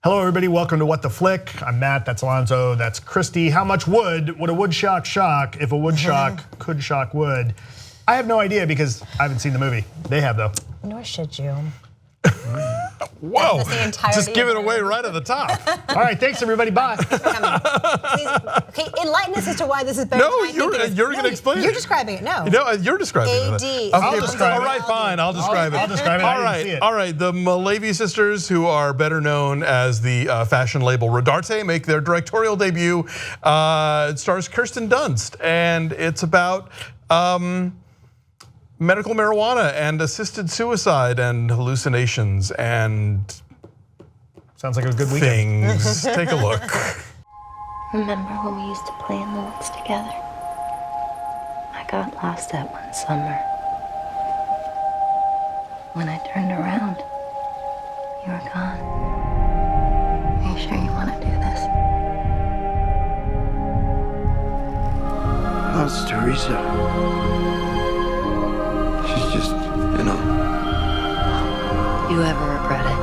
Hello everybody, welcome to What the Flick. I'm Matt, that's Alonzo, that's Christy. How much would a Woodshock shock if a Woodshock could shock wood? I have no idea because I haven't seen the movie. They have though. Nor should you. Whoa, just give it away right at the top. All right, thanks everybody, bye. Please, okay, enlighten us as to why this is better. No, you're going to explain it. You're describing it, no. No, you're describing it. AD. I'll describe it. All right, fine, I'll describe it. I'll describe it, I didn't see it. All right, the Mulleavy sisters, who are better known as the fashion label Rodarte, make their directorial debut. It stars Kirsten Dunst, and it's about medical marijuana and assisted suicide and hallucinations and sounds like a good weekend. Things. Take a look. Remember when we used to play in the woods together? I got lost that one summer. When I turned around, you were gone. Are you sure you want to do this? How's Theresa? She's just, You ever regret it?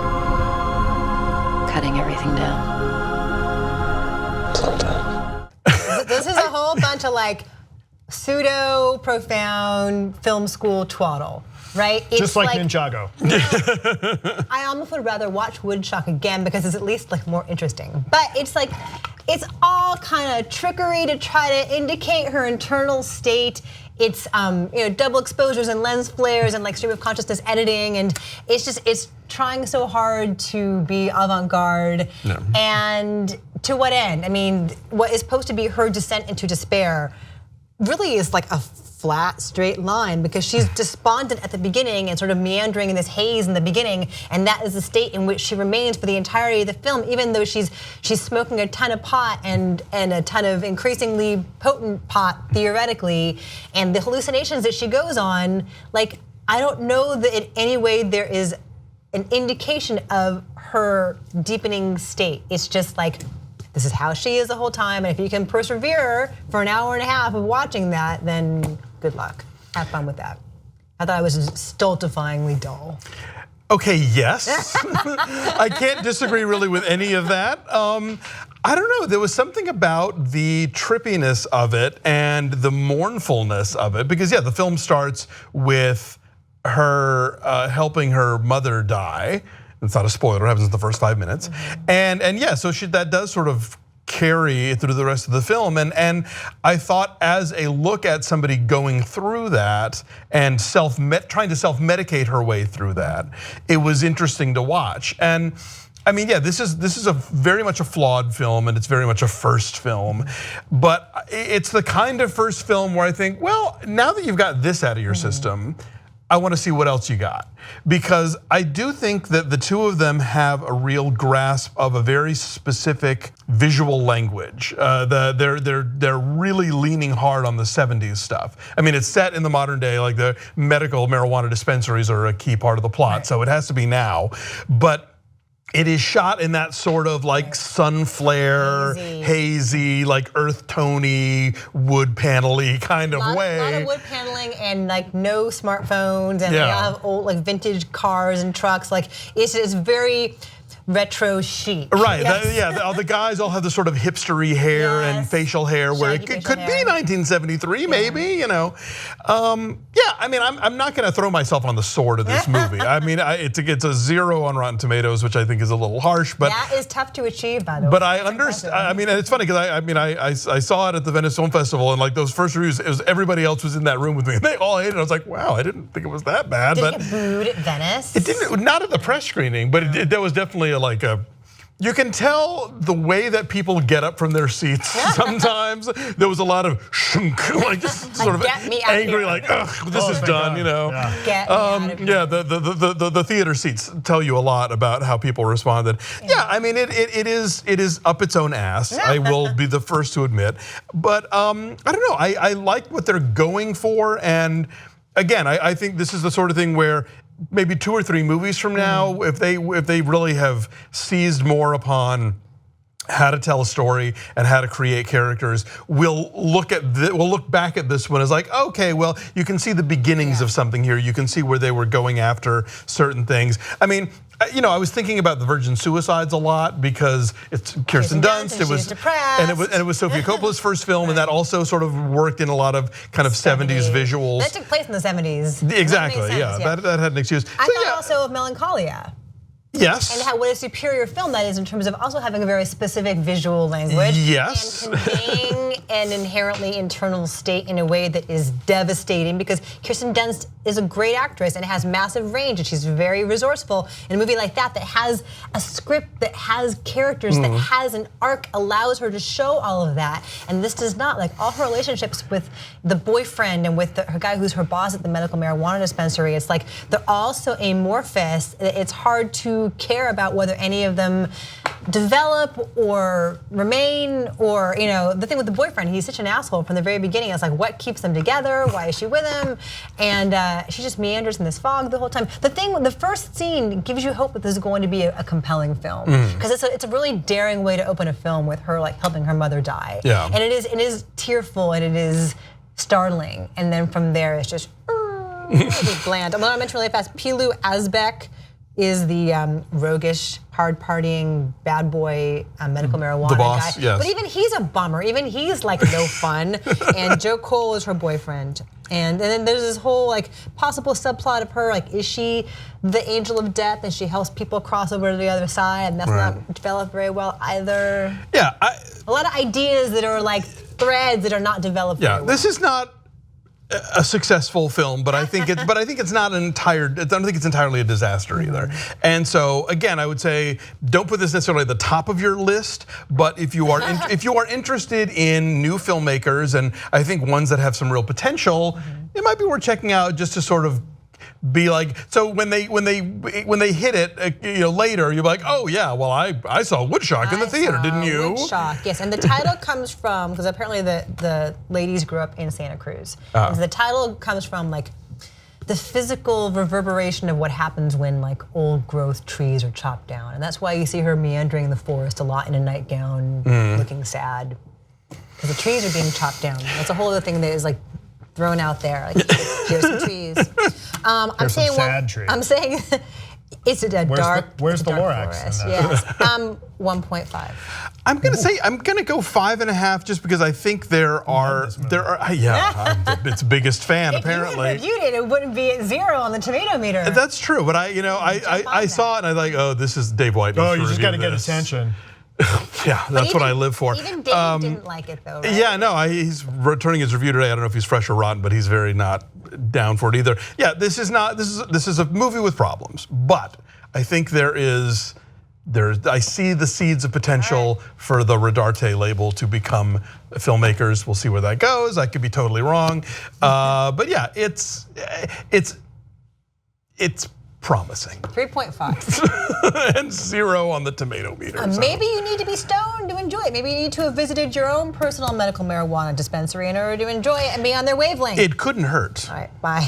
Cutting everything down? Sometimes. This is a whole bunch of like pseudo profound film school twaddle, right? It's just like Ninjago. I almost would rather watch Woodshock again because it's at least like more interesting. But it's like, it's all kind of trickery to try to indicate her internal state. It's double exposures and lens flares and like stream of consciousness editing, and it's trying so hard to be avant-garde. Yeah. And to what end? I mean, what is supposed to be her descent into despair really is like a flat, straight line, because she's despondent at the beginning and sort of meandering in this haze in the beginning, and that is the state in which she remains for the entirety of the film, even though she's smoking a ton of pot and a ton of increasingly potent pot, theoretically, and the hallucinations that she goes on, like, I don't know that in any way there is an indication of her deepening state. It's just like, this is how she is the whole time, and if you can persevere for an hour and a half of watching that, then good luck. Have fun with that. I thought it was stultifyingly dull. Okay, yes. I can't disagree really with any of that. I don't know, there was something about the trippiness of it and the mournfulness of it, because yeah, the film starts with her helping her mother die. It's not a spoiler, it happens in the first 5 minutes. And yeah, so that does sort of carry through the rest of the film. And I thought, as a look at somebody going through that and trying to self-medicate her way through that, it was interesting to watch. And I mean, yeah, this is a very much a flawed film, and it's very much a first film. But it's the kind of first film where I think, well, now that you've got this out of your system, I want to see what else you got, because I do think that the two of them have a real grasp of a very specific visual language. They're really leaning hard on the 70s stuff. I mean, it's set in the modern day, like the medical marijuana dispensaries are a key part of the plot, right. So it has to be now. But it is shot in that sort of like sun flare, hazy, like earth tony, wood panel-y kind of way. A lot of wood paneling and like no smartphones, and they all have old like vintage cars and trucks. Like it's very retro chic. Right, yes. The guys all have the sort of hipstery hair and facial hair, where it could be 1973, maybe, Yeah, I mean, I'm not gonna throw myself on the sword of this movie. I mean, it's a 0 on Rotten Tomatoes, which I think is a little harsh, but that is tough to achieve, by the way. But I understand. I mean, it's funny because I saw it at the Venice Film Festival, and like those first reviews, it was everybody else was in that room with me, and they all hated it. I was like, wow, I didn't think it was that bad. Did it get booed at Venice? It didn't, not at the press screening, but there was definitely you can tell the way that people get up from their seats. Sometimes there was a lot of like just sort of angry, like, ugh, this is done, Yeah. Get me out of here. Yeah, the theater seats tell you a lot about how people responded. Yeah, I mean, it is up its own ass. I will be the first to admit, but I don't know. I like what they're going for, and again, I think this is the sort of thing where maybe 2 or 3 movies from now, if they really have seized more upon how to tell a story and how to create characters. We'll look back at this one as like, okay, well, you can see the beginnings of something here. You can see where they were going after certain things. I mean, I was thinking about the Virgin Suicides a lot because it's Kirsten Dunst. It was depressed. And it was Sofia Coppola's first film, and that also sort of worked in a lot of kind of 70s visuals. That took place in the 70s. Exactly, That that had an excuse. I thought also of Melancholia. Yes. And what a superior film that is in terms of also having a very specific visual language. Yes. And conveying an inherently internal state in a way that is devastating, because Kirsten Dunst is a great actress and has massive range, and she's very resourceful. In a movie like that has a script, that has characters, that has an arc, allows her to show all of that. And this does not. Like, all her relationships with the boyfriend and with her guy who's her boss at the medical marijuana dispensary, it's like they're all so amorphous. It's hard to care about whether any of them develop or remain, or the thing with the boyfriend, he's such an asshole from the very beginning. It's like, what keeps them together? Why is she with him? And she just meanders in this fog the whole time. The first scene gives you hope that this is going to be a compelling film, because it's a really daring way to open a film with her like helping her mother die. Yeah. And it is tearful and it is startling, and then from there it's just really bland. I'm gonna mention really fast, Pilu Asbeck is the roguish, hard-partying, bad boy medical marijuana boss, guy. yes. But even he's a bummer. Even he's like no fun. And Joe Cole is her boyfriend. And then there's this whole like possible subplot of her, like, is she the angel of death and she helps people cross over to the other side? And that's not developed very well either. Yeah, a lot of ideas that are like threads that are not developed very well. This is not a successful film, but I think it's not an entire. I don't think it's entirely a disaster either. And so again, I would say don't put this necessarily at the top of your list, but if you are interested in new filmmakers, and I think ones that have some real potential, it might be worth checking out just to sort of be like, so when they hit it, later, you're like, oh yeah, well I saw Woodshock in the theater, didn't you? Woodshock, yes, and the title comes from, because apparently the ladies grew up in Santa Cruz, and so the title comes from like the physical reverberation of what happens when like old growth trees are chopped down, and that's why you see her meandering the forest a lot in a nightgown, looking sad, because the trees are being chopped down. That's a whole other thing that is like thrown out there. Like, here's some trees. I'm saying sad trees. I'm saying it's a dark. Where's the dark Lorax? forest. Yes. 1.5. I'm gonna say I'm gonna go 5.5 just because I think there are I'm its biggest fan apparently. If you reviewed it wouldn't be at 0 on the tomato meter. That's true, but I saw it and I like, oh, this is Dave White. Oh, you just got to get attention. Yeah, that's what I live for. Even Dave didn't like it though, right? Yeah, no, he's returning his review today. I don't know if he's fresh or rotten, but he's very not down for it either. Yeah, this is a movie with problems, but I think I see the seeds of potential for the Rodarte label to become filmmakers. We'll see where that goes. I could be totally wrong, but yeah, it's promising. 3.5. And 0 on the tomato meter. Maybe you need to be stoned to enjoy it. Maybe you need to have visited your own personal medical marijuana dispensary in order to enjoy it and be on their wavelength. It couldn't hurt. All right, bye.